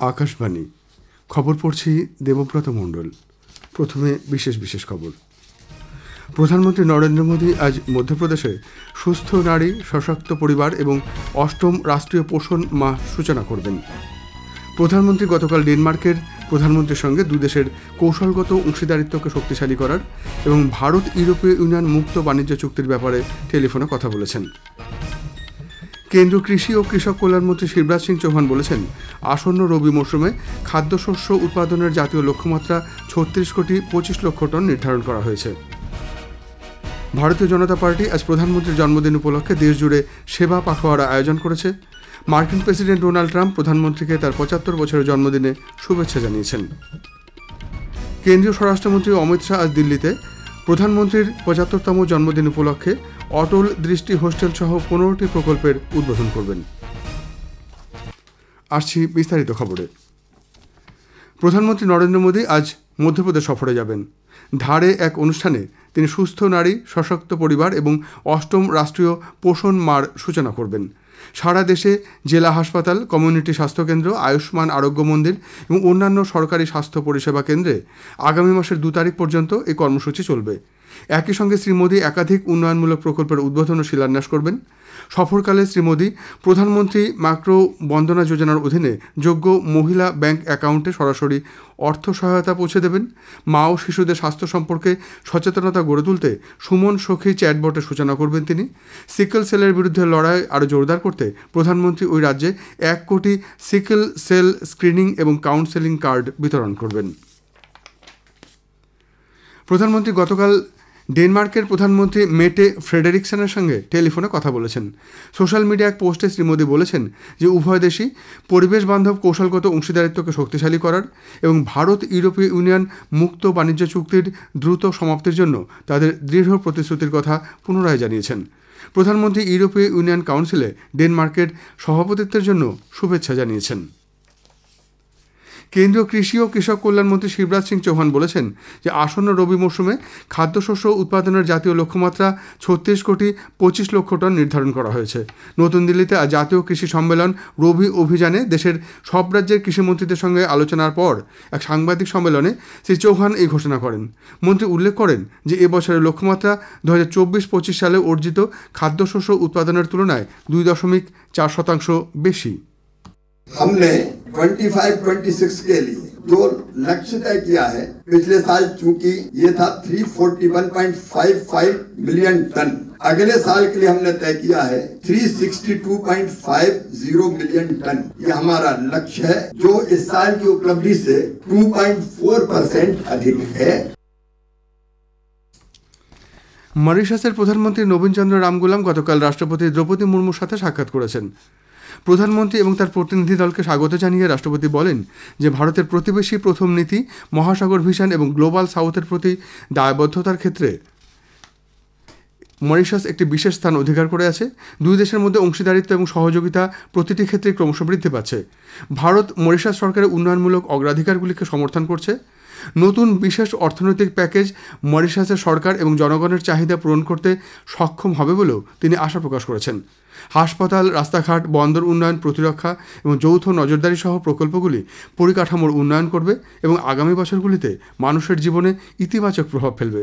আকাশবাণী খবর পড়ছি দেবব্রত মণ্ডল। প্রথমে বিশেষ খবর। প্রধানমন্ত্রী নরেন্দ্র মোদী আজ মধ্যপ্রদেশে সুস্থ নারী, সশক্ত পরিবার এবং ৮ম রাষ্ট্রীয় পোষণ মাহ সূচনা করবেন। প্রধানমন্ত্রী গতকাল ডেনমার্কের প্রধানমন্ত্রীর সঙ্গে দুই দেশের কৌশলগত অংশীদারিত্বকে শক্তিশালী করার এবং ভারত ইউরোপীয় ইউনিয়ন মুক্ত বাণিজ্য চুক্তির ব্যাপারে টেলিফোনে কথা বলেছেন। কেন্দ্রীয় কৃষি ও কৃষক কল্যাণমন্ত্রী শিবরাজ সিং চৌহান বলেছেন, আসন্ন রবি মৌসুমে খাদ্যশস্য উৎপাদনের জাতীয় লক্ষ্যমাত্রা ৩৬,২৫,০০,০০০ টন নির্ধারণ করা হয়েছে। ভারতীয় জনতা পার্টি আজ প্রধানমন্ত্রীর জন্মদিন উপলক্ষে দেশজুড়ে সেবা পাখোয়ারা আয়োজন করেছে। মার্কিন প্রেসিডেন্ট ডোনাল্ড ট্রাম্প প্রধানমন্ত্রীকে তার ৭৫ বছরের জন্মদিনে শুভেচ্ছা জানিয়েছেন। কেন্দ্রীয় স্বরাষ্ট্রমন্ত্রী অমিত শাহ আজ দিল্লিতে প্রধানমন্ত্রীর ৭৫তম জন্মদিন উপলক্ষে অটল দৃষ্টি হোস্টেল সহ ১৫টি প্রকল্পের উদ্বোধন করবেন। আসছি বিস্তারিত খবরে। প্রধানমন্ত্রী নরেন্দ্র মোদী আজ মধ্যপ্রদেশ সফরে যাবেন। ধারে এক অনুষ্ঠানে তিনি সুস্থ নারী, সশক্ত পরিবার এবং ৮ম রাষ্ট্রীয় পোষণ মার সূচনা করবেন। সারা দেশে জেলা হাসপাতাল, কমিউনিটি স্বাস্থ্যকেন্দ্র, আয়ুষ্মান আরোগ্য মন্দির এবং অন্যান্য সরকারি স্বাস্থ্য পরিষেবা কেন্দ্রে আগামী মাসের ২ তারিখ পর্যন্ত এই কর্মসূচি চলবে। একই সঙ্গে শ্রী মোদী একাধিক উন্নয়নমূলক প্রকল্পের উদ্বোধন ও শিলান্যাস করবেন। সফরকালে শ্রী মোদী প্রধানমন্ত্রী মাইক্র বন্দনা যোজনার অধীনে যোগ্য মহিলা ব্যাংক অ্যাকাউন্টে সরাসরি অর্থ সহায়তা পৌঁছে দেবেন। মা ও শিশুদের স্বাস্থ্য সম্পর্কে সচেতনতা গড়ে তুলতে সুমন সখী চ্যাটবটের সূচনা করবেন তিনি। সিকেল সেলের বিরুদ্ধে লড়াই আরও জোরদার করতে প্রধানমন্ত্রী ওই রাজ্যে ১ কোটি সিকেল সেল স্ক্রিনিং এবং কাউন্সেলিং কার্ড বিতরণ করবেন। প্রধানমন্ত্রী গতকাল ডেনমার্কের প্রধানমন্ত্রী মেটে ফ্রেডেরিকসনের সঙ্গে টেলিফোনে কথা বলেছেন। সোশ্যাল মিডিয়া এক পোস্টে শ্রী মোদী বলেছেন যে উভয় দেশই পরিবেশ বান্ধব কৌশলগত অংশীদারিত্বকে শক্তিশালী করার এবং ভারত ইউরোপীয় ইউনিয়ন মুক্ত বাণিজ্য চুক্তির দ্রুত সমাপ্তির জন্য তাদের দৃঢ় প্রতিশ্রুতির কথা পুনরায় জানিয়েছেন। প্রধানমন্ত্রী ইউরোপীয় ইউনিয়ন কাউন্সিলে ডেনমার্কের সভাপতিত্বের জন্য শুভেচ্ছা জানিয়েছেন। কেন্দ্রীয় কৃষি ও কৃষক কল্যাণমন্ত্রী শিবরাজ সিং চৌহান বলেছেন যে আসন্ন রবি মৌসুমে খাদ্যশস্য উৎপাদনের জাতীয় লক্ষ্যমাত্রা ৩৬,২৫,০০,০০০ টন নির্ধারণ করা হয়েছে। নতুন দিল্লিতে আজ জাতীয় কৃষি সম্মেলন রবি অভিযানে দেশের সব রাজ্যের কৃষিমন্ত্রীদের সঙ্গে আলোচনার পর এক সাংবাদিক সম্মেলনে শ্রী চৌহান এই ঘোষণা করেন। মন্ত্রী উল্লেখ করেন যে এবছরের লক্ষ্যমাত্রা ২০২৪-২৫ সালে অর্জিত খাদ্যশস্য উৎপাদনের তুলনায় ২.৪% বেশি। हमने 25-26 के लिए जो लक्ष्य तय किया है, पिछले साल चूंकि ये था 341.55 मिलियन टन, अगले साल के लिए हमने तय किया है 362.50 मिलियन टन। ये हमारा लक्ष्य है जो इस साल की उपलब्धि से 2.4% अधिक है। মরিশাসের প্রধানমন্ত্রী নবীন চন্দ্র রামগুলাম গতকাল রাষ্ট্রপতি দ্রৌপদী মুর্মুর সাথে সাক্ষাৎ করেছেন। প্রধানমন্ত্রী এবং তার প্রতিনিধি দলকে স্বাগত জানিয়ে রাষ্ট্রপতি বলেন যে ভারতের প্রতিবেশী প্রথম নীতি, মহাসাগর ভিশন এবং গ্লোবাল সাউথের প্রতি দায়বদ্ধতার ক্ষেত্রে মরিশাস একটি বিশেষ স্থান অধিকার করে আছে। দুই দেশের মধ্যে অংশীদারিত্ব এবং সহযোগিতা প্রতিটি ক্ষেত্রে ক্রমশ বৃদ্ধি পাচ্ছে। ভারত মরিশাস সরকারের উন্নয়নমূলক অগ্রাধিকারগুলিকে সমর্থন করছে। নতুন বিশেষ অর্থনৈতিক প্যাকেজ মরিশাসের সরকার এবং জনগণের চাহিদা পূরণ করতে সক্ষম হবে বলেও তিনি আশা প্রকাশ করেছেন। হাসপাতাল, রাস্তাঘাট, বন্দর উন্নয়ন, প্রতিরক্ষা এবং যৌথ নজরদারি সহ প্রকল্পগুলি পরিকাঠামোর উন্নয়ন করবে এবং আগামী বছরগুলিতে মানুষের জীবনে ইতিবাচক প্রভাব ফেলবে।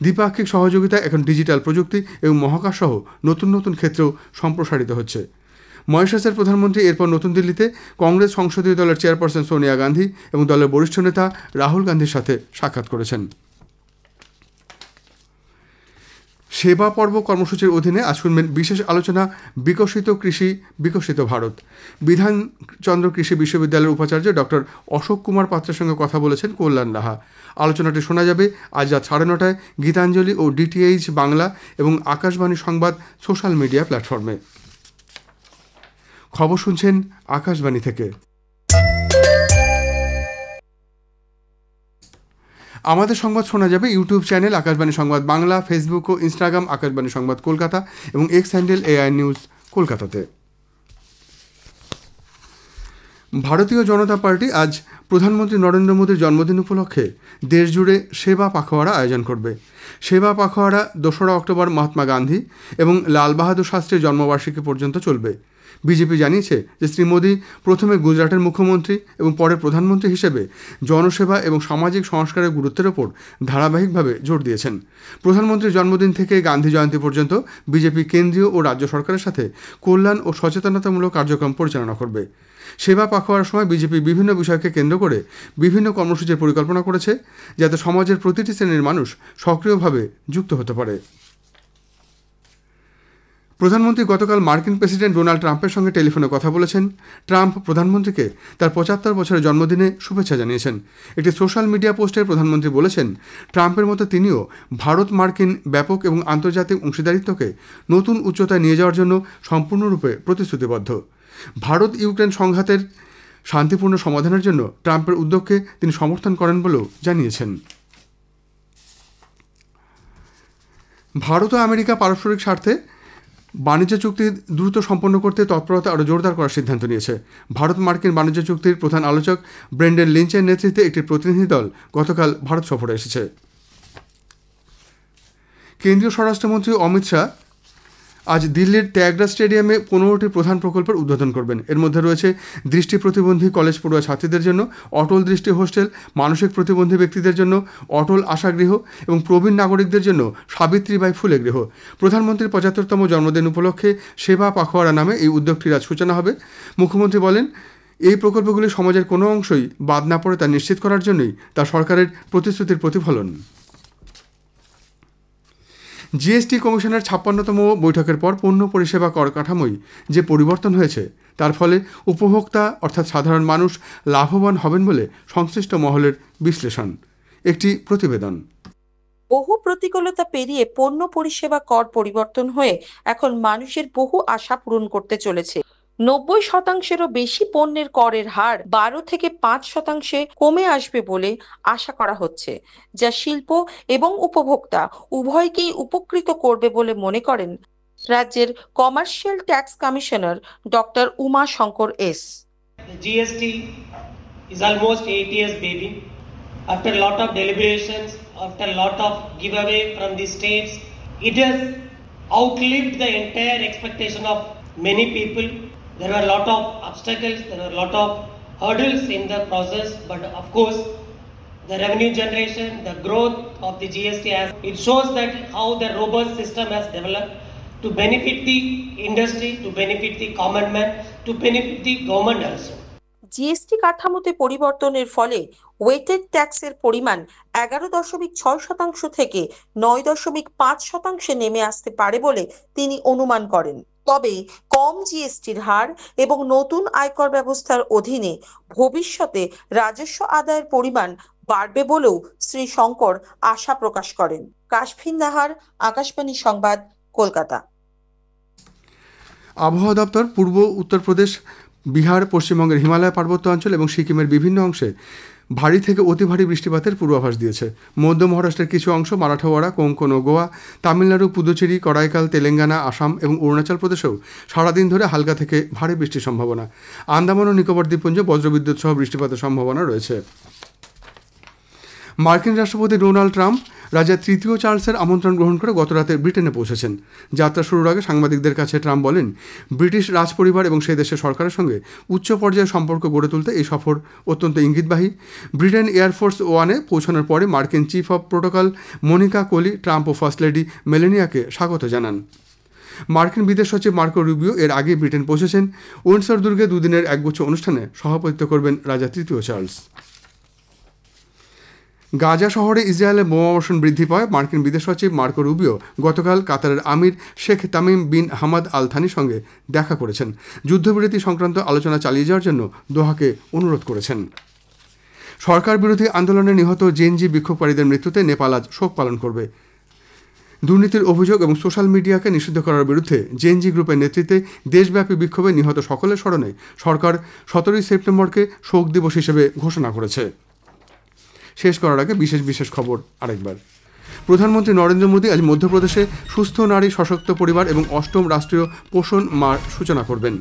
দ্বিপাক্ষিক সহযোগিতা এখন ডিজিটাল প্রযুক্তি এবং মহাকাশ সহ নতুন নতুন ক্ষেত্রেও সম্প্রসারিত হচ্ছে। মরিশাসের প্রধানমন্ত্রী এরপর নতুন দিল্লিতে কংগ্রেস সংসদীয় দলের চেয়ারপারসন সোনিয়া গান্ধী এবং দলের বরিষ্ঠ নেতা রাহুল গান্ধীর সাথে সাক্ষাৎ করেছেন। সেবা পর্ব কর্মসূচির অধীনে আজ শুনবেন বিশেষ আলোচনা বিকশিত কৃষি, বিকশিত ভারত। বিধানচন্দ্র কৃষি বিশ্ববিদ্যালয়ের উপাচার্য ডক্টর অশোক কুমার পাত্রের সঙ্গে কথা বলেছেন কল্যাণ লাহা। আলোচনাটি শোনা যাবে আজ রাত ৯:৩০ গীতাঞ্জলি ও ডিটিএইচ বাংলা এবং আকাশবাণী সংবাদ সোশ্যাল মিডিয়া প্ল্যাটফর্মে। খবর শুনছেন আকাশবাণী থেকে। আমাদের সংবাদ শোনা যাবে ইউটিউব চ্যানেল আকাশবাণী সংবাদ বাংলা, ফেসবুক ও ইনস্টাগ্রাম আকাশবাণী সংবাদ কলকাতা এবং এক্স হ্যান্ডেল এআই নিউজ কলকাতাতে। ভারতীয় জনতা পার্টি আজ প্রধানমন্ত্রী নরেন্দ্র মোদীর জন্মদিন উপলক্ষে দেশজুড়ে সেবা পাখোয়ারা আয়োজন করবে। সেবা পাখোয়ারা ২রা অক্টোবর মহাত্মা গান্ধী এবং লাল বাহাদুর শাস্ত্রীর জন্মবার্ষিকী পর্যন্ত চলবে। বিজেপি জানিয়েছে যে শ্রী মোদী প্রথমে গুজরাটের মুখ্যমন্ত্রী এবং পরে প্রধানমন্ত্রী হিসেবে জনসেবা এবং সামাজিক সংস্কারের গুরুত্বের ওপর ধারাবাহিকভাবে জোর দিয়েছেন। প্রধানমন্ত্রীর জন্মদিন থেকে গান্ধী জয়ন্তী পর্যন্ত বিজেপি কেন্দ্রীয় ও রাজ্য সরকারের সাথে কল্যাণ ও সচেতনতামূলক কার্যক্রম পরিচালনা করবে। সেবা পাখোয়ার সময় বিজেপি বিভিন্ন বিষয়কে কেন্দ্র করে বিভিন্ন কর্মসূচির পরিকল্পনা করেছে, যাতে সমাজের প্রতিটি শ্রেণীর মানুষ সক্রিয়ভাবে যুক্ত হতে পারে। প্রধানমন্ত্রী গতকাল মার্কিন প্রেসিডেন্ট ডোনাল্ড ট্রাম্পের সঙ্গে টেলিফোনে কথা বলেছেন। ট্রাম্প প্রধানমন্ত্রীকে তার 75 বছরের জন্মদিনে শুভেচ্ছা জানিয়েছেন। একটি সোশ্যাল মিডিয়া পোস্টে প্রধানমন্ত্রী বলেছেন, ট্রাম্পের মতো তিনিও ভারত মার্কিন ব্যাপক এবং আন্তর্জাতিক অংশীদারিত্বকে নতুন উচ্চতায় নিয়ে যাওয়ার জন্য সম্পূর্ণরূপে প্রতিশ্রুতিবদ্ধ। ভারত ইউক্রেন সংঘাতের শান্তিপূর্ণ সমাধানের জন্য ট্রাম্পের উদ্যোগকে তিনি সমর্থন করেন বলেও জানিয়েছেন। ভারত ও আমেরিকা পারস্পরিক স্বার্থে বাণিজ্য চুক্তি দ্রুত সম্পন্ন করতে তৎপরতা আরও জোরদার করার সিদ্ধান্ত নিয়েছে। ভারত মার্কিন বাণিজ্য চুক্তির প্রধান আলোচক ব্রেন্ডন লিঞ্চের নেতৃত্বে একটি প্রতিনিধি দল গতকাল ভারত সফরে এসেছে। কেন্দ্রীয় স্বরাষ্ট্রমন্ত্রী অমিত শাহ আজ দিল্লির ত্যাগরা স্টেডিয়ামে 15টি প্রধান প্রকল্পের উদ্বোধন করবেন। এর মধ্যে রয়েছে দৃষ্টি প্রতিবন্ধী কলেজ পড়ুয়া ছাত্রীদের জন্য অটল দৃষ্টি হোস্টেল, মানসিক প্রতিবন্ধী ব্যক্তিদের জন্য অটল আশাগৃহ এবং প্রবীণ নাগরিকদের জন্য সাবিত্রীবাই ফুলে গৃহ। প্রধানমন্ত্রীর 75তম জন্মদিন উপলক্ষে সেবা পাখোয়ারা নামে এই উদ্যোগটির আজ সূচনা হবে। মুখ্যমন্ত্রী বলেন, এই প্রকল্পগুলি সমাজের কোনো অংশই বাদ না পড়ে তা নিশ্চিত করার জন্যই তার সরকারের প্রতিশ্রুতির প্রতিফলন। জিএসটি কমিশনের 56তম বৈঠকের পর পণ্য পরিষেবা কর কাঠামোয় যে পরিবর্তন হয়েছে তার ফলে উপভোক্তা অর্থাৎ সাধারণ মানুষ লাভবান হবেন বলে সংশ্লিষ্ট মহলের বিশ্লেষণ। একটি প্রতিবেদন। বহু প্রতিকূলতা পেরিয়ে পণ্য পরিষেবা কর পরিবর্তন হয়ে এখন মানুষের বহু আশা পূরণ করতে চলেছে। 90%-এরও বেশি পণ্যের করের হার 12 থেকে 5% কমে আসবে বলে আশা করা হচ্ছে, যা শিল্প এবং উপভোক্তা উভয়কেই উপকৃত করবে বলে মনে করেন রাজ্যের commercial tax commissioner doctor Uma Shankar S. GST is almost 8 years baby. After a lot of deliberations, after a lot of giveaway from the states, it has outlived the entire expectation of many people. There were a lot of obstacles, there were a lot of hurdles in the process, but of course the revenue generation, the growth of the GST it shows that how the robust system has developed to benefit the industry, to benefit the common man, to benefit the government also. GST কাঠামোতে পরিবর্তনের ফলে weighted ট্যাক্সের পরিমাণ 11.6% থেকে 9.5% নেমে আসতে পারে বলে তিনি অনুমান করেন। তবে কম জিএসটির হার এবং নতুন আয়কর ব্যবস্থার অধীনে ভবিষ্যতে রাজস্ব আদায়ের পরিমাণ বাড়বে বলেও শ্রী শঙ্কর আশা প্রকাশ করেন। কাশফিন নাহার, আকাশবাণী সংবাদ, কলকাতা। আবহাওয়া দপ্তর পূর্ব উত্তরপ্রদেশ, বিহার, পশ্চিমবঙ্গের হিমালয় পার্বত্য অঞ্চল এবং সিকিমের বিভিন্ন অংশে ভারী থেকে অতি ভারী বৃষ্টিপাতের পূর্বাভাস দিয়েছে। মধ্য মহারাষ্ট্রের কিছু অংশ, মারাঠাওয়াড়া, কোঙ্কণ ও গোয়া, তামিলনাড়ু, পুদুচেরি, করাইকাল, তেলেঙ্গানা, আসাম এবং অরুণাচল প্রদেশেও সারাদিন ধরে হালকা থেকে ভারী বৃষ্টির সম্ভাবনা। আন্দামান ও নিকোবর দ্বীপপুঞ্জ বজ্রবিদ্যুৎ সহ বৃষ্টিপাতের সম্ভাবনা রয়েছে। মার্কিন রাষ্ট্রপতি ডোনাল্ড ট্রাম্প রাজা তৃতীয় চার্লসের আমন্ত্রণ গ্রহণ করে গতরাতে ব্রিটেনে পৌঁছেছেন। যাত্রা শুরুর আগে সাংবাদিকদের কাছে ট্রাম্প বলেন, ব্রিটিশ রাজপরিবার এবং সেই দেশের সরকারের সঙ্গে উচ্চ পর্যায়ের সম্পর্ক গড়ে তুলতে এই সফর অত্যন্ত ইঙ্গিতবাহী। ব্রিটেন এয়ারফোর্স ওয়ানে পৌঁছানোর পরে মার্কিন chief of protocol Monica Crowley Trump ও ফার্স্ট লেডি মেলেনিয়াকে স্বাগত জানান। মার্কিন বিদেশ সচিব মার্কো রুবিও এর আগে ব্রিটেন পৌঁছেছেন। উইন্ডসর দুর্গে দুদিনের একগুচ্ছ অনুষ্ঠানে সভাপতিত্ব করবেন রাজা তৃতীয় চার্লস। গাজা শহরে ইসরায়েলের বোমাবর্ষণ বৃদ্ধি পায় মার্কিন বিদেশ সচিব মার্কো রুবিও গতকাল কাতারের আমির Sheikh Tamim bin Hamad Al থানির সঙ্গে দেখা করেছেন। যুদ্ধবিরতি সংক্রান্ত আলোচনা চালিয়ে যাওয়ার জন্য দোহাকে অনুরোধ করেছেন। সরকার বিরোধী আন্দোলনে নিহত জেএনজি বিক্ষোভকারীদের মৃত্যুতে নেপাল আজ শোক পালন করবে। দুর্নীতির অভিযোগ এবং সোশ্যাল মিডিয়াকে নিষিদ্ধ করার বিরুদ্ধে জেএনজি গ্রুপের নেতৃত্বে দেশব্যাপী বিক্ষোভে নিহত সকলের স্মরণে সরকার 17 সেপ্টেম্বরকে শোক দিবস হিসেবে ঘোষণা করেছে। শেষ করার আগে বিশেষ খবর আরেকবার। প্রধানমন্ত্রী নরেন্দ্র মোদী আজ মধ্যপ্রদেশে সুস্থ নারী, সশক্ত পরিবার এবং 8ম রাষ্ট্রীয় পোষণ মাহ সূচনা করবেন।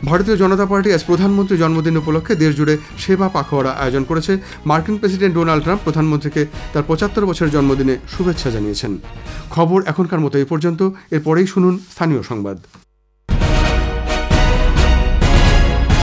ভারতীয় জনতা পার্টি আজ প্রধানমন্ত্রী জন্মদিন উপলক্ষে দেশজুড়ে সেবা পাখোয়ারা আয়োজন করেছে। মার্কিন প্রেসিডেন্ট ডোনাল্ড ট্রাম্প প্রধানমন্ত্রীকে তার 75 বছরের জন্মদিনে শুভেচ্ছা জানিয়েছেন। খবর এখনকার মতো এই পর্যন্ত। এরপরেই শুনুন স্থানীয় সংবাদ।